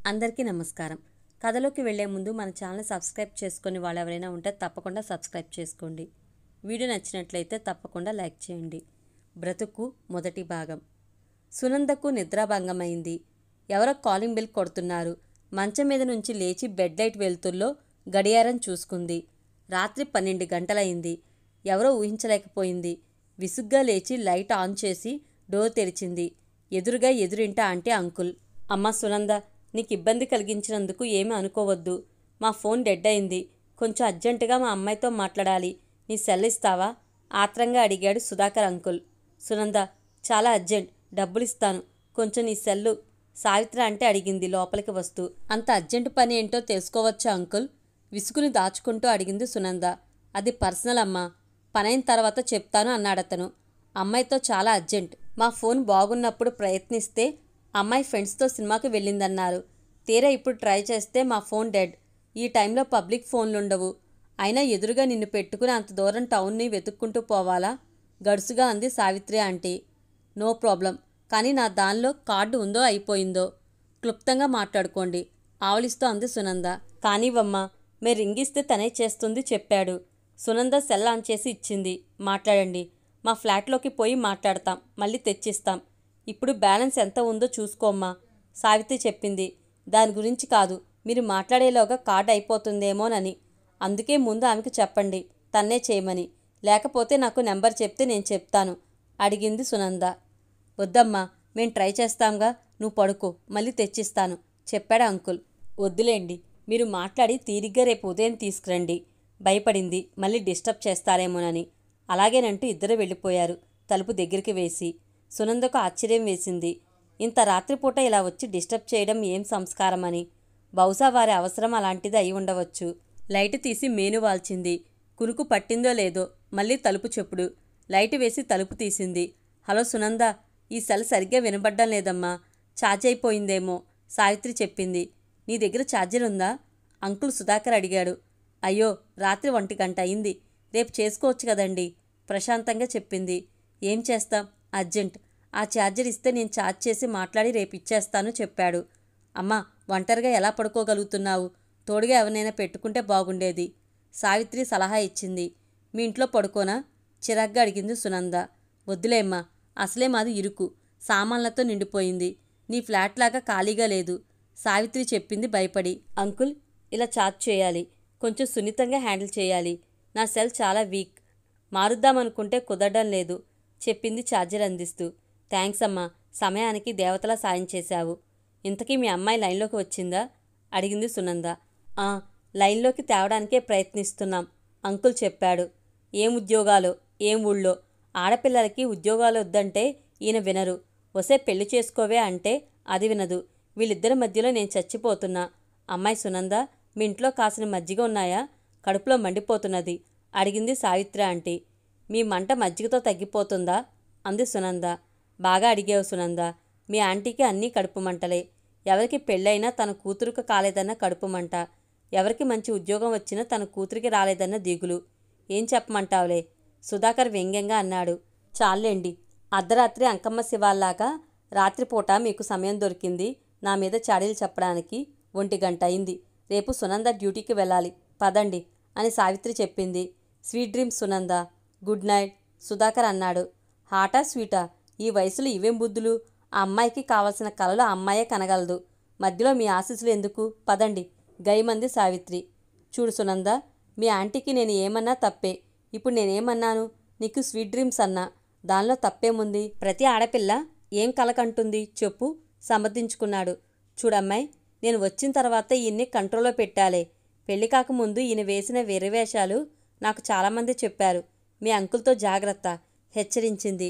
అందరికీ నమస్కారం. కథలోకి వెళ్లే ముందు మన ఛానల్ సబ్స్క్రైబ్ చేసుకుని వాళ్ళు ఎవరైనా ఉంటే తప్పకుండా సబ్స్క్రైబ్ చేసుకోండి. వీడియో నచ్చినట్లయితే తప్పకుండా లైక్ చేయండి. బ్రతుకు మొదటి భాగం. సునందకు నిద్రాభంగమైంది. ఎవరో కాలింగ్ బెల్ కొడుతున్నారు. మంచం మీద నుంచి లేచి బెడ్ లైట్ వెలుతుల్లో గడియారం చూసుకుంది. రాత్రి 12 గంటలైంది. ఎవరో ఊహించలేకపోయింది. విసుగ్గా లేచి లైట్ ఆన్ చేసి డోర్ తెరిచింది. ఎదురుగా ఎదురింట ఆంటీ అంకుల్. అమ్మా సునంద, నీకు ఇబ్బంది కలిగించినందుకు ఏమీ అనుకోవద్దు. మా ఫోన్ డెడ్ అయింది. కొంచెం అర్జెంటుగా మా అమ్మాయితో మాట్లాడాలి. నీ సెల్ ఇస్తావా? ఆత్రంగా అడిగాడు సుధాకర్ అంకుల్. సునంద, చాలా అర్జెంట్, డబ్బులిస్తాను, కొంచెం నీ సెల్లు సావిత్రి అంటే అడిగింది లోపలికి వస్తూ. అంత అర్జెంటు పని ఏంటో తెలుసుకోవచ్చా అంకుల్? విసుగుని దాచుకుంటూ అడిగింది సునంద. అది పర్సనల్ అమ్మా, పనైన తర్వాత చెప్తాను అన్నాడతను. అమ్మాయితో చాలా అర్జెంట్. మా ఫోన్ బాగున్నప్పుడు ప్రయత్నిస్తే అమ్మాయి ఫ్రెండ్స్తో సినిమాకి వెళ్ళిందన్నారు. తీరా ఇప్పుడు ట్రై చేస్తే మా ఫోన్ డెడ్. ఈ టైంలో పబ్లిక్ ఫోన్లుండవు. అయినా ఎదురుగా నిన్ను పెట్టుకుని అంత దూరం టౌన్ని వెతుక్కుంటూ పోవాలా? గడుసుగా అంది సావిత్రి ఆంటీ. నో ప్రాబ్లం, కానీ నా దానిలో కార్డు ఉందో అయిపోయిందో క్లుప్తంగా మాట్లాడుకోండి ఆవలిస్తూ అంది సునంద. కానివమ్మా, మీరు రింగిస్తే తనే చేస్తుంది చెప్పాడు. సునంద సెల్ ఆన్ చేసి ఇచ్చింది. మాట్లాడండి, మా ఫ్లాట్లోకి పోయి మాట్లాడతాం, మళ్ళీ తెచ్చిస్తాం. ఇప్పుడు బ్యాలెన్స్ ఎంత ఉందో చూసుకోమ్మా, సావిత్రి చెప్పింది. దాని గురించి కాదు, మీరు మాట్లాడేలోగా కార్డు అయిపోతుందేమోనని. అందుకే ముందు ఆమెకు చెప్పండి తన్నే చేయమని. లేకపోతే నాకు నెంబర్ చెప్తే నేను చెప్తాను అడిగింది సునంద. వద్దమ్మా, మేం ట్రై చేస్తాంగా, నువ్వు పడుకో, మళ్ళీ తెచ్చిస్తాను చెప్పాడు అంకుల్. వద్దులేండి, మీరు మాట్లాడి తీరిగ్గా రేపు ఉదయం తీసుకురండి. భయపడింది మళ్ళీ డిస్టర్బ్ చేస్తారేమోనని. అలాగేనంటూ ఇద్దరు వెళ్ళిపోయారు తలుపు దగ్గరికి వేసి. సునందకు ఆశ్చర్యం వేసింది. ఇంత రాత్రిపూట ఇలా వచ్చి డిస్టర్బ్ చేయడం ఏం సంస్కారమని. బహుశా వారి అవసరం అలాంటిది అయి ఉండవచ్చు. లైట్ తీసి మేను వాల్చింది. కునుకు పట్టిందో లేదో మళ్ళీ తలుపు చెప్పుడు. లైట్ వేసి తలుపు తీసింది. హలో సునంద, ఈ సెల్ సరిగ్గా వినబడ్డం లేదమ్మా, ఛార్జ్ అయిపోయిందేమో సావిత్రి చెప్పింది. నీ దగ్గర ఛార్జర్ ఉందా? అంకుల్ సుధాకర్ అడిగాడు. అయ్యో, రాత్రి 1 గంట అయింది, రేపు చేసుకోవచ్చు కదండి ప్రశాంతంగా చెప్పింది. ఏం చేస్తాం, అర్జెంట్. ఆ ఛార్జర్ ఇస్తే నేను ఛార్జ్ చేసి మాట్లాడి రేపు ఇచ్చేస్తాను చెప్పాడు. అమ్మా, ఒంటరిగా ఎలా పడుకోగలుగుతున్నావు? తోడుగా ఎవరినైనా పెట్టుకుంటే బాగుండేది సావిత్రి సలహా ఇచ్చింది. మీ ఇంట్లో పడుకోనా చిరాగ్గా అడిగింది సునంద. వద్దులేమ్మా, అసలే మాది ఇరుకు, సామాన్లతో నిండిపోయింది. నీ ఫ్లాట్ లాగా ఖాళీగా లేదు సావిత్రి చెప్పింది భయపడి. అంకుల్, ఇలా ఛార్జ్ చేయాలి, కొంచెం సున్నితంగా హ్యాండిల్ చేయాలి. నా సెల్ చాలా వీక్, మారుద్దామనుకుంటే కుదరడం లేదు చెప్పింది ఛార్జర్ అందిస్తూ. థ్యాంక్స్ అమ్మా, సమయానికి దేవతలా సాయం చేశావు. ఇంతకీ మీ అమ్మాయి లైన్లోకి వచ్చిందా అడిగింది సునంద. లైన్లోకి తేవడానికే ప్రయత్నిస్తున్నాం అంకుల్ చెప్పాడు. ఏం ఉద్యోగాలో, ఏం ఊళ్ళో? ఆడపిల్లలకి ఉద్యోగాలు వద్దంటే ఈయన వినరు. వసే పెళ్లి చేసుకోవే అంటే అది వినదు. వీళ్ళిద్దరి మధ్యలో నేను చచ్చిపోతున్నా. అమ్మాయి సునంద, మీ ఇంట్లో కాసిన మజ్జిగ ఉన్నాయా? కడుపులో మండిపోతున్నది అడిగింది సావిత్రి ఆంటీ. మీ మంట మజ్జిగతో తగ్గిపోతుందా అంది సునంద. బాగా అడిగావు సునంద, మీ ఆంటీకి అన్నీ కడుపు మంటలే. ఎవరికి పెళ్ళైనా తన కూతురుకు కాలేదన్న కడుపు మంట, ఎవరికి మంచి ఉద్యోగం వచ్చినా తన కూతురికి రాలేదన్న దిగులు. ఏం చెప్పమంటావులే సుధాకర్ వ్యంగ్యంగా అన్నాడు. చాలేండి, అర్ధరాత్రి అంకమ్మ శివాల్లాగా రాత్రిపూట మీకు సమయం దొరికింది నా మీద చాడీలు చెప్పడానికి. 1 గంట అయింది, రేపు సునంద డ్యూటీకి వెళ్ళాలి, పదండి అని సావిత్రి చెప్పింది. Sweet dreams Sunanda, good night Sudhakar అన్నాడు. హాటా స్వీటా? ఈ వయసులో ఇవేం బుద్ధులు? ఆ అమ్మాయికి కావలసిన కలలు ఆ అమ్మాయే కనగలదు. మధ్యలో మీ ఆశీస్సులు ఎందుకు? పదండి గైమంది సావిత్రి. చూడు సునంద, మీ ఆంటీకి నేను ఏమన్నా తప్పే. ఇప్పుడు నేనేమన్నాను? నీకు స్వీట్ డ్రీమ్స్ అన్నా, దానిలో తప్పేముంది? ప్రతి ఆడపిల్ల ఏం కలకంటుంది చెప్పు సమర్థించుకున్నాడు. చూడమ్మాయి, నేను వచ్చిన తర్వాత ఈయన్ని కంట్రోల్లో పెట్టాలే. పెళ్లి కాకముందు ఈయన వేసిన వెర్రివేషాలు నాకు చాలామంది చెప్పారు. మీ అంకుల్తో జాగ్రత్త హెచ్చరించింది.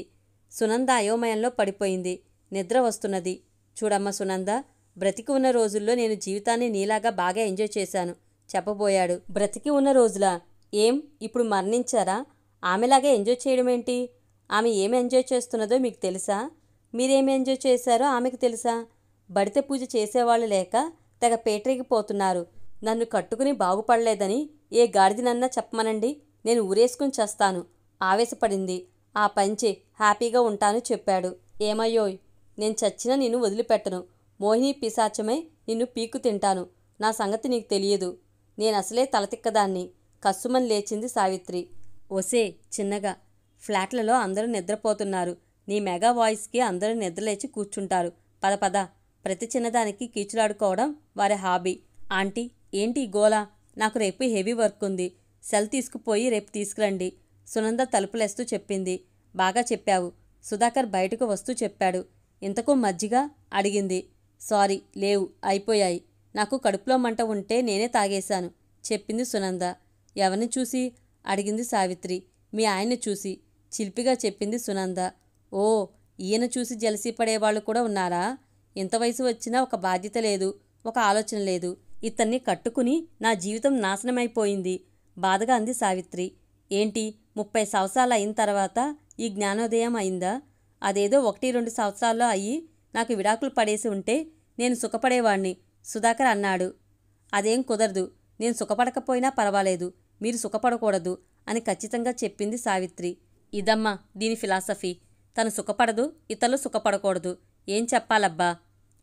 సునంద అయోమయంలో పడిపోయింది. నిద్ర వస్తున్నది. చూడమ్మ సునంద, బ్రతికి ఉన్న రోజుల్లో నేను జీవితాన్ని నీలాగా బాగా ఎంజాయ్ చేశాను చెప్పబోయాడు. బ్రతికి ఉన్న రోజులా? ఏం ఇప్పుడు మరణించారా? ఆమెలాగే ఎంజాయ్ చేయడమేంటి? ఆమె ఏం ఎంజాయ్ చేస్తున్నదో మీకు తెలుసా? మీరేమి ఎంజాయ్ చేశారో ఆమెకు తెలుసా? బడిత పూజ చేసేవాళ్ళు లేక తెగ పేటరిగిపోతున్నారు. నన్ను కట్టుకుని బాగుపడలేదని ఏ గాడిదినన్నా చెప్పమనండి, నేను ఊరేసుకుని చస్తాను ఆవేశపడింది. ఆ పంచే, హ్యాపీగా ఉంటాను చెప్పాడు. ఏమయ్యోయ్, నేను చచ్చినా నిన్ను వదిలిపెట్టను. మోహిని పిశాచమై నిన్ను పీకు తింటాను. నా సంగతి నీకు తెలియదు. నేనసలే తలతిక్కదాన్ని. కస్సుమని లేచింది సావిత్రి. ఒసే చిన్నగా, ఫ్లాట్లలో అందరూ నిద్రపోతున్నారు. నీ మెగా వాయిస్కి అందరూ నిద్రలేచి కూర్చుంటారు. పద పద. ప్రతి చిన్నదానికి కీచులాడుకోవడం వారి హాబీ. ఆంటీ, ఏంటి ఈ గోల? నాకు రేపు హెవీ వర్క్ ఉంది. సెల్ తీసుకుపోయి రేపు తీసుకురండి. సునంద తలుపులేస్తూ చెప్పింది. బాగా చెప్పావు. సుధాకర్ బయటకు వస్తూ చెప్పాడు. ఇంతకు మజ్జిగ అడిగింది. సారీ, లేవు, అయిపోయాయి. నాకు కడుపులో మంట ఉంటే నేనే తాగేశాను చెప్పింది సునంద. ఎవరిని చూసి అడిగింది సావిత్రి. మీ ఆయన్ని చూసి చిలిపిగా చెప్పింది సునంద. ఓ, ఈయన చూసి జలసీ పడేవాళ్ళు కూడా ఉన్నారా? ఇంత వయసు వచ్చినా ఒక బాధ్యత లేదు, ఒక ఆలోచన లేదు. ఇతన్ని కట్టుకుని నా జీవితం నాశనమైపోయింది బాధగా అంది సావిత్రి. ఏంటి 30 సంవత్సరాలు అయిన తర్వాత ఈ జ్ఞానోదయం అయిందా? అదేదో 1-2 సంవత్సరాల్లో అయ్యి నాకు విడాకులు పడేసి ఉంటే నేను సుఖపడేవాణ్ణి సుధాకర్ అన్నాడు. అదేం కుదరదు. నేను సుఖపడకపోయినా పర్వాలేదు, మీరు సుఖపడకూడదు అని ఖచ్చితంగా చెప్పింది సావిత్రి. ఇదమ్మా దీని ఫిలాసఫీ. తను సుఖపడదు, ఇతరులు సుఖపడకూడదు. ఏం చెప్పాలబ్బా?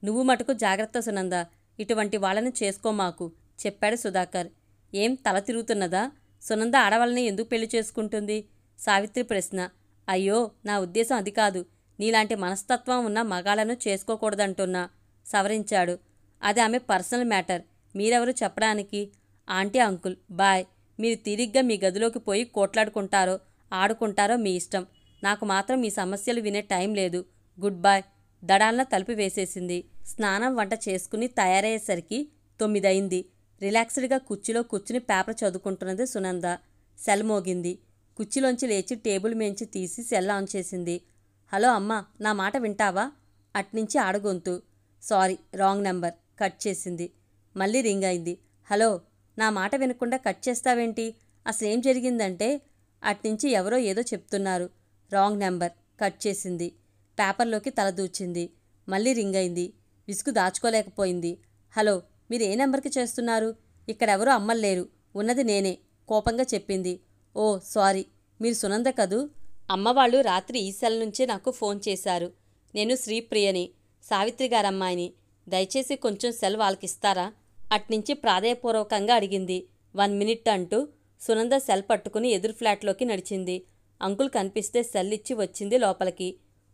నువ్వు మటుకు జాగ్రత్త సునంద, ఇటువంటి వాళ్ళని చేసుకోమాకు చెప్పాడు సుధాకర్. ఏం తల తిరుగుతున్నదా? సునంద ఆడవాళ్ళని ఎందుకు పెళ్లి చేసుకుంటుంది? సావిత్రి ప్రశ్న. అయ్యో, నా ఉద్దేశం అది కాదు. నీలాంటి మనస్తత్వం ఉన్న మగాళ్ళను చేసుకోకూడదంటున్నా సవరించాడు. అది ఆమె పర్సనల్ మ్యాటర్. మీరెవరు చెప్పడానికి? Aunty, uncle, bye. మీరు తీరిగ్గా మీ గదిలోకి పోయి కోట్లాడుకుంటారో ఆడుకుంటారో మీ ఇష్టం. నాకు మాత్రం మీ సమస్యలు వినే టైం లేదు. Good bye. దడాలన తలుపు వేసేసింది. స్నానం వంట చేసుకుని తయారయ్యేసరికి 9 అయింది. రిలాక్స్డ్గా కుర్చీలో కూర్చుని పేపర్ చదువుకుంటున్నది సునంద. సెల్ మోగింది. కుర్చీలోంచి లేచి టేబుల్ మేంచి తీసి సెల్ ఆన్ చేసింది. హలో అమ్మా, నా మాట వింటావా? అట్నుంచి ఆడగొంతు. Sorry, wrong number. కట్ చేసింది. మళ్ళీ రింగ్ అయింది. హలో, నా మాట వినకుండా కట్ చేస్తావేంటి? అసలేం జరిగిందంటే అట్నుంచి ఎవరో ఏదో చెప్తున్నారు. Wrong number. కట్ చేసింది. పేపర్లోకి తల దూచింది. మళ్ళీ రింగ్ అయింది. విసుగు దాచుకోలేకపోయింది. హలో, మీరు ఏ నెంబర్కి చేస్తున్నారు? ఇక్కడెవరూ అమ్మలేరు, ఉన్నది నేనే కోపంగా చెప్పింది. ఓ సారీ, మీరు సునంద కదూ? అమ్మవాళ్ళు రాత్రి ఈ సెల్ నుంచే నాకు ఫోన్ చేశారు. నేను శ్రీప్రియని, సావిత్రి గారమ్మాయిని. దయచేసి కొంచెం సెల్ వాళ్ళకిస్తారా? అట్నుంచి ప్రాధేయపూర్వకంగా అడిగింది. 1 మినిట్ అంటూ సునంద సెల్ పట్టుకుని ఎదురు ఫ్లాట్లోకి నడిచింది. అంకుల్ కనిపిస్తే సెల్ ఇచ్చి వచ్చింది లోపలికి.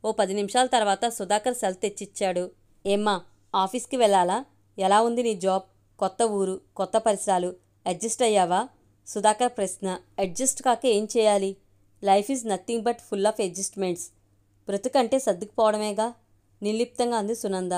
ఓ 10 నిమిషాల తర్వాత సుధాకర్ సెల్ తెచ్చిచ్చాడు. ఏమ్మా, ఆఫీస్కి వెళ్ళాలా? ఎలా ఉంది నీ జాబ్? కొత్త ఊరు, కొత్త పరిసరాలు, అడ్జస్ట్ అయ్యావా? సుధాకర్ ప్రశ్న. అడ్జస్ట్ కాక ఏం చేయాలి? Life is nothing but full of adjustments. బ్రతుకంటే సర్దుకుపోవడమేగా నిర్లిప్తంగా అంది సునంద.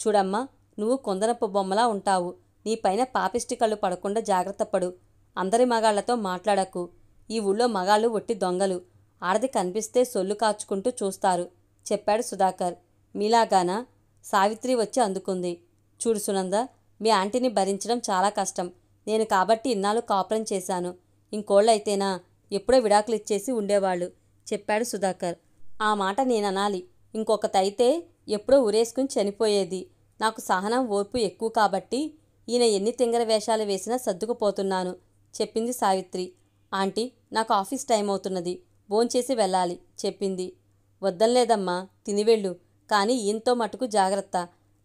చూడమ్మా, నువ్వు కొందరపు బొమ్మలా ఉంటావు. నీ పైన పాపిష్టి కళ్ళు పడకుండా జాగ్రత్త పడు. అందరి మగాళ్లతో మాట్లాడకు. ఈ ఊళ్ళో మగాళ్ళు ఒట్టి దొంగలు. ఆడది కనిపిస్తే సొల్లు కాచుకుంటూ చూస్తారు చెప్పాడు సుధాకర్. మీలాగానా? సావిత్రి వచ్చి అందుకుంది. చూడు సునంద, మీ ఆంటీని భరించడం చాలా కష్టం. నేను కాబట్టి ఇన్నాళ్ళు కాపురం చేశాను. ఇంకోళ్ళైతేనా ఎప్పుడో విడాకులు ఇచ్చేసి ఉండేవాళ్ళు చెప్పాడు సుధాకర్. ఆ మాట నేననాలి. ఇంకొకతైతే ఎప్పుడో ఉరేసుకుని చనిపోయేది. నాకు సహనం ఓర్పు ఎక్కువ కాబట్టి ఈయన ఎన్ని తింగర వేషాలు వేసినా సర్దుకుపోతున్నాను చెప్పింది సావిత్రి. ఆంటీ, నాకు ఆఫీస్ టైం అవుతున్నది, భోంచేసి వెళ్ళాలి చెప్పింది. వద్దంలేదమ్మా, తినివెళ్ళు. కానీ ఈయనతో మటుకు జాగ్రత్త.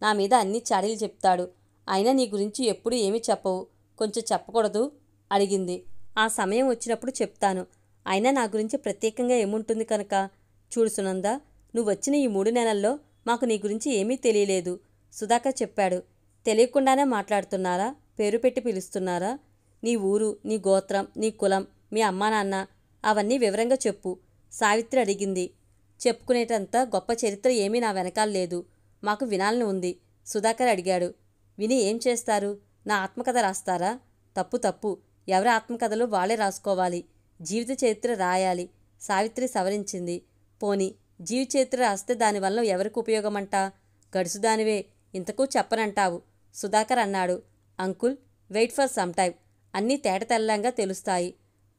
నా మీద అన్ని చాడీలు చెప్తాడు. అయినా నీ గురించి ఎప్పుడు ఏమీ చెప్పవు. కొంచెం చెప్పకూడదు అడిగింది. ఆ సమయం వచ్చినప్పుడు చెప్తాను. అయినా నా గురించి ప్రత్యేకంగా ఏముంటుంది కనుక? చూడు సునంద, నువ్వు వచ్చిన ఈ 3 నెలల్లో మాకు నీ గురించి ఏమీ తెలియలేదు సుధాకర్ చెప్పాడు. తెలియకుండానే మాట్లాడుతున్నారా? పేరు పెట్టి పిలుస్తున్నారా? నీ ఊరు, నీ గోత్రం, నీ కులం, మీ అమ్మా నాన్న అవన్నీ వివరంగా చెప్పు సావిత్రి అడిగింది. చెప్పుకునేటంత గొప్ప చరిత్ర ఏమీ నా వెనకాల లేదు. మాకు వినాలని ఉంది సుధాకర్ అడిగాడు. విని ఏం చేస్తారు? నా ఆత్మకథ రాస్తారా? తప్పు తప్పు. ఎవరి ఆత్మకథలు వాళ్ళే రాసుకోవాలి. జీవిత చరిత్ర రాయాలి సావిత్రి సవరించింది. పోనీ జీవిత చరిత్ర రాస్తే దానివల్ల ఎవరికి ఉపయోగమంటా? గడుసుదానివే, ఇంతకు చెప్పనంటావు సుధాకర్ అన్నాడు. Uncle, wait for some time. అన్నీ తేటతెల్లంగా తెలుస్తాయి.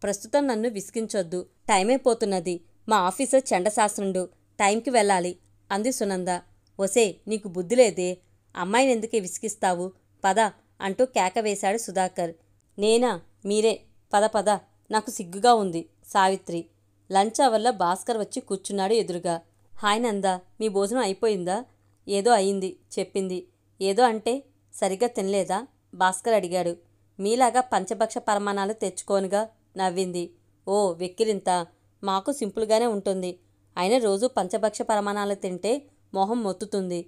ప్రస్తుతం నన్ను విసిగించొద్దు. టైమైపోతున్నది. మా ఆఫీసర్ చండశాసనుడు. టైంకి వెళ్ళాలి అంది సునంద. ఒసే, నీకు బుద్ధి లేదే? అమ్మాయిని ఎందుకే విసిగిస్తావు? పద అంటూ కేక వేశాడు సుధాకర్. నేనా? మీరే. పద పద. నాకు సిగ్గుగా ఉంది సావిత్రి. లంచ్ అవర్లో భాస్కర్ వచ్చి కూర్చున్నాడు ఎదురుగా. హాయ్ నందా, మీ భోజనం అయిపోయిందా? ఏదో అయింది చెప్పింది. ఏదో అంటే సరిగ్గా తినలేదా? భాస్కర్ అడిగాడు. మీలాగా పంచభక్ష పరమాణాలు తెచ్చుకోనుగా నవ్వింది. ఓ వెక్కిరింత. మాకు సింపుల్గానే ఉంటుంది. అయినా రోజు పంచభక్ష పరమాణాలు తింటే మొహం మొత్తుతుంది.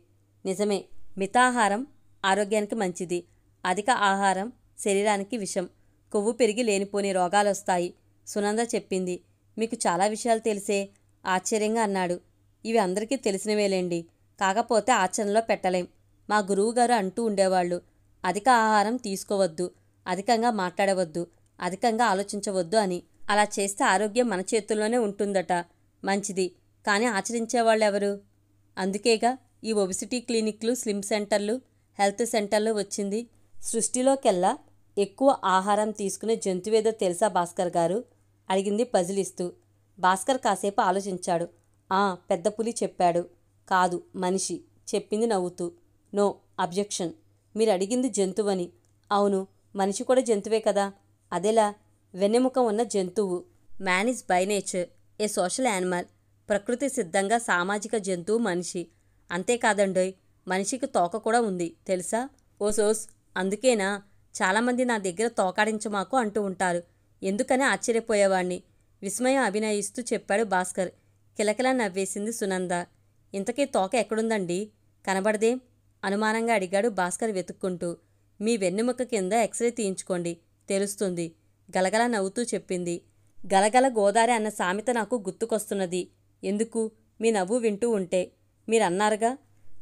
నిజమే. మితాహారం ఆరోగ్యానికి మంచిది. అధిక ఆహారం శరీరానికి విషం. కొవ్వు పెరిగి లేనిపోని రోగాలొస్తాయి సునంద చెప్పింది. మీకు చాలా విషయాలు తెలిసే ఆశ్చర్యంగా అన్నాడు. ఇవి అందరికీ తెలిసినవేలేండి. కాకపోతే ఆచరణలో పెట్టలేం. మా గురువుగారు అంటూ ఉండేవాళ్ళు, అధిక ఆహారం తీసుకోవద్దు, అధికంగా మాట్లాడవద్దు, అధికంగా ఆలోచించవద్దు అని. అలా చేస్తే ఆరోగ్యం మన చేతుల్లోనే ఉంటుందట. మంచిది. కానీ ఆచరించేవాళ్ళెవరు? అందుకేగా ఈ ఒబిసిటీ క్లినిక్లు, స్లిమ్ సెంటర్లు, హెల్త్ సెంటర్లు వచ్చింది. సృష్టిలోకెల్లా ఎక్కువ ఆహారం తీసుకునే జంతువేదో తెలుసా భాస్కర్ గారు? అడిగింది పజిలిస్తూ. భాస్కర్ కాసేపు ఆలోచించాడు. పెద్ద పులి చెప్పాడు. కాదు, మనిషి చెప్పింది నవ్వుతూ. No objection. మీరు అడిగింది జంతువని. అవును, మనిషి కూడా జంతువే కదా. అదెలా? వెన్నెముక ఉన్న జంతువు. Man is by nature A social animal. ప్రకృతి సిద్ధంగా సామాజిక జంతువు మనిషి. అంతేకాదండోయ్, మనిషికి తోక కూడా ఉంది తెలుసా? ఓసోస్, అందుకేనా చాలామంది నా దగ్గర తోకాడించమాకు అంటూ ఉంటారు. ఎందుకని ఆశ్చర్యపోయేవాణ్ణి విస్మయం అభినయిస్తూ చెప్పాడు భాస్కర్. కిలకిలా నవ్వేసింది సునంద. ఇంతకీ తోక ఎక్కడుందండి? కనబడదేం? అనుమానంగా అడిగాడు భాస్కర్ వెతుక్కుంటూ. మీ వెన్నెముక కింద ఎక్స్రే తీయించుకోండి, తెలుస్తుంది గలగల నవ్వుతూ చెప్పింది. గలగల గోదారి అన్న సామెత నాకు గుర్తుకొస్తున్నది. ఎందుకు? మీ నవ్వు వింటూ ఉంటే. మీరన్నారుగా,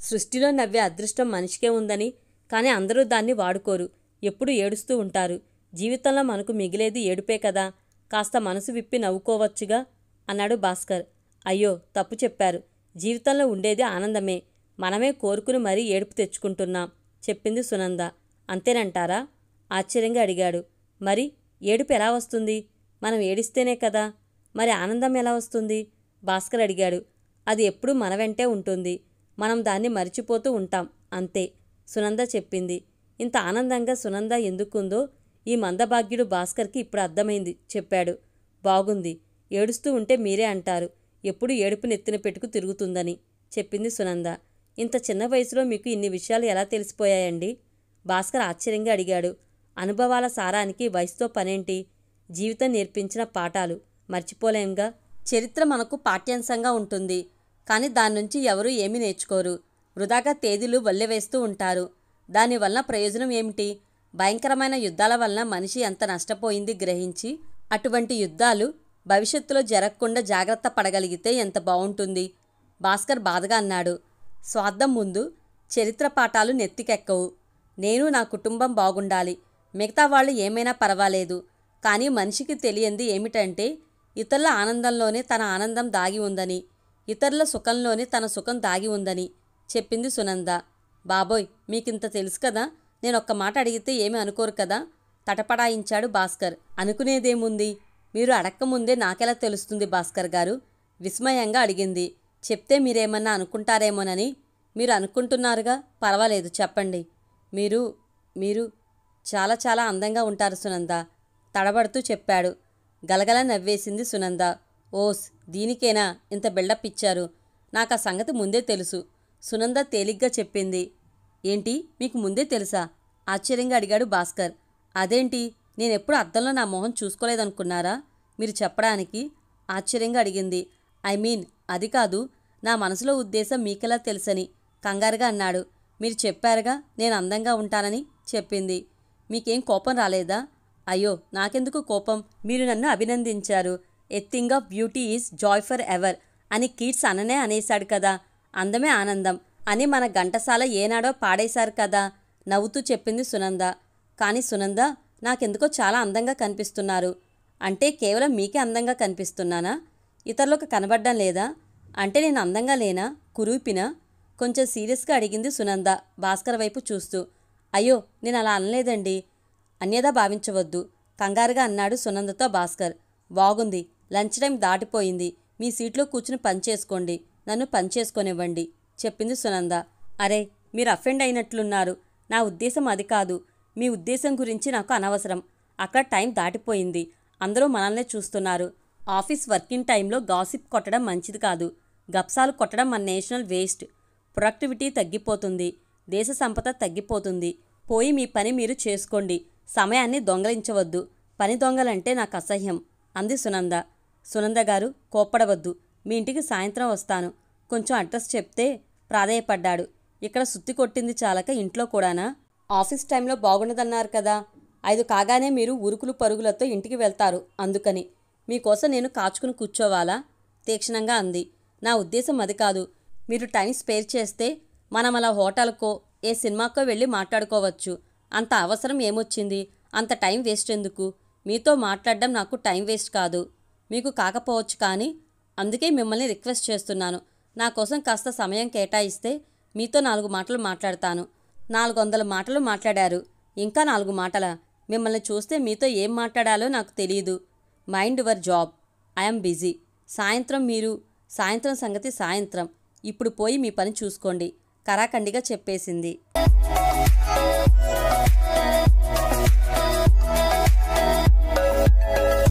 సృష్టిలో నవ్వే అదృష్టం మనిషికే ఉందని. కానీ అందరూ దాన్ని వాడుకోరు. ఎప్పుడు ఏడుస్తూ ఉంటారు. జీవితంలో మనకు మిగిలేది ఏడుపే కదా. కాస్త మనసు విప్పి నవ్వుకోవచ్చుగా అన్నాడు భాస్కర్. అయ్యో, తప్పు చెప్పారు. జీవితంలో ఉండేది ఆనందమే. మనమే కోరుకుని మరీ ఏడుపు తెచ్చుకుంటున్నాం చెప్పింది సునంద. అంతేనంటారా? ఆశ్చర్యంగా అడిగాడు. మరి ఏడుపు ఎలా వస్తుంది? మనం ఏడిస్తేనే కదా. మరి ఆనందం ఎలా వస్తుంది? భాస్కర్ అడిగాడు. అది ఎప్పుడూ మన వెంటే ఉంటుంది. మనం దాన్ని మరిచిపోతూ ఉంటాం అంతే సునంద చెప్పింది. ఇంత ఆనందంగా సునంద ఎందుకుందో ఈ మందభాగ్యుడు భాస్కర్కి ఇప్పుడు అర్థమైంది చెప్పాడు. బాగుంది. ఏడుస్తూ ఉంటే మీరే అంటారు ఎప్పుడు ఏడుపు నెత్తిన పెట్టుకు తిరుగుతుందని చెప్పింది సునంద. ఇంత చిన్న వయసులో మీకు ఇన్ని విషయాలు ఎలా తెలిసిపోయాయండి? భాస్కర్ ఆశ్చర్యంగా అడిగాడు. అనుభవాల సారానికి వయసుతో పనేంటి? జీవితం నేర్పించిన పాఠాలు మర్చిపోలేంగా. చరిత్ర మనకు పాఠ్యాంశంగా ఉంటుంది. కానీ దాని నుంచి ఎవరూ ఏమీ నేర్చుకోరు. వృధాగా తేదీలు వల్లెవేస్తూ ఉంటారు. దానివల్ల ప్రయోజనం ఏమిటి? భయంకరమైన యుద్ధాల వలన మనిషి ఎంత నష్టపోయింది గ్రహించి అటువంటి యుద్ధాలు భవిష్యత్తులో జరగకుండా జాగ్రత్త పడగలిగితే ఎంత బావుంటుంది? భాస్కర్ బాధగా అన్నాడు. స్వార్థం ముందు చరిత్ర పాఠాలు నెత్తికెక్కవు. నేను నా కుటుంబం బాగుండాలి, మిగతా వాళ్ళు ఏమైనా పర్వాలేదు. కానీ మనిషికి తెలియంది ఏమిటంటే ఇతరుల ఆనందంలోనే తన ఆనందం దాగి ఉందని, ఇతరుల సుఖంలోనే తన సుఖం దాగి ఉందని చెప్పింది సునంద. బాబోయ్, మీకింత తెలుసు కదా. నేనొక్క మాట అడిగితే ఏమీ అనుకోరు కదా తటపడాయించాడు భాస్కర్. అనుకునేదేముంది? మీరు అడక్కముందే నాకెలా తెలుస్తుంది భాస్కర్ గారు? విస్మయంగా అడిగింది. చెప్తే మీరేమన్నా అనుకుంటారేమోనని. మీరు అనుకుంటున్నారుగా, పర్వాలేదు చెప్పండి. మీరు మీరు చాలా చాలా అందంగా ఉంటారు సునంద తడబడుతూ చెప్పాడు. గలగల నవ్వేసింది సునంద. ఓస్, దీనికేనా ఇంత బిల్డప్ ఇచ్చారు? నాకు ఆ సంగతి ముందే తెలుసు సునంద తేలిగ్గా చెప్పింది. ఏంటి, మీకు ముందే తెలుసా? ఆశ్చర్యంగా అడిగాడు భాస్కర్. అదేంటి, నేనెప్పుడు అద్దంలో నా మొహం చూసుకోలేదనుకున్నారా మీరు చెప్పడానికి? ఆశ్చర్యంగా అడిగింది. ఐ మీన్ అది కాదు, నా మనసులో ఉద్దేశం మీకెలా తెలుసని కంగారుగా అన్నాడు. మీరు చెప్పారుగా నేను అందంగా ఉంటానని చెప్పింది. మీకేం కోపం రాలేదా? అయ్యో, నాకెందుకు కోపం? మీరు నన్ను అభినందించారు. A thing of beauty is Joy for ever అని కీట్స్ అననే అనేశాడు కదా. అందమే ఆనందం అని మన ఘంటసాల ఏనాడో పాడేశారు కదా నవ్వుతూ చెప్పింది సునంద. కానీ సునంద, నాకెందుకో చాలా అందంగా కనిపిస్తున్నారు. అంటే కేవలం మీకే అందంగా కనిపిస్తున్నానా? ఇతరులకు కనబడ్డం లేదా? అంటే నేను అందంగా లేనా? కురూపినా? కొంచెం సీరియస్గా అడిగింది సునంద భాస్కర్ వైపు చూస్తూ. అయ్యో, నేను అలా అనలేదండి. అన్యదా భావించవద్దు కంగారుగా అన్నాడు సునందతో భాస్కర్. బాగుంది, లంచ్ టైం దాటిపోయింది. మీ సీట్లో కూర్చుని పనిచేసుకోండి, నన్ను పనిచేసుకొనివ్వండి చెప్పింది సునంద. అరే, మీరు అఫెండ్ అయినట్లున్నారు. నా ఉద్దేశం అది కాదు. మీ ఉద్దేశం గురించి నాకు అనవసరం. అక్కడ టైం దాటిపోయింది. అందరూ మనల్నే చూస్తున్నారు. ఆఫీస్ వర్కింగ్ టైంలో గాసిప్ కొట్టడం మంచిది కాదు. గప్సాలు కొట్టడం మన నేషనల్ వేస్ట్. ప్రొడక్టివిటీ తగ్గిపోతుంది. దేశ సంపద తగ్గిపోతుంది. పోయి మీ పని మీరు చేసుకోండి. సమయాన్ని దొంగలించవద్దు. పని దొంగలంటే నాకు అసహ్యం అంది సునంద. సునంద గారు కోప్పడవద్దు. మీ ఇంటికి సాయంత్రం వస్తాను. కొంచెం అడ్రస్ చెప్తే ప్రాధేయపడ్డాడు. ఇక్కడ సుత్తి కొట్టింది చాలక ఇంట్లో కూడానా? ఆఫీస్ టైంలో బాగుండదన్నారు కదా. 5 కాగానే మీరు ఉరుకులు పరుగులతో ఇంటికి వెళ్తారు. అందుకని మీకోసం నేను కాచుకుని కూర్చోవాలా? తీక్షణంగా అంది. నా ఉద్దేశం అది కాదు. మీరు టైం స్పేర్ చేస్తే మనం అలా హోటల్కో ఏ సినిమాకో వెళ్ళి మాట్లాడుకోవచ్చు. అంత అవసరం ఏమొచ్చింది? అంత టైం వేస్ట్ ఎందుకు? మీతో మాట్లాడడం నాకు టైం వేస్ట్ కాదు. మీకు కాకపోవచ్చు కానీ అందుకే మిమ్మల్ని రిక్వెస్ట్ చేస్తున్నాను. నా కోసం కాస్త సమయం కేటాయిస్తే మీతో 4 మాటలు మాట్లాడతాను. 400 మాటలు మాట్లాడారు. ఇంకా 4 మాటలా? మిమ్మల్ని చూస్తే మీతో ఏం మాట్లాడాలో నాకు తెలియదు. Mind your job. I'm busy. సాయంత్రం సంగతి సాయంత్రం. ఇప్పుడు పోయి మీ పని చూసుకోండి కరాఖండిగా చెప్పేసింది.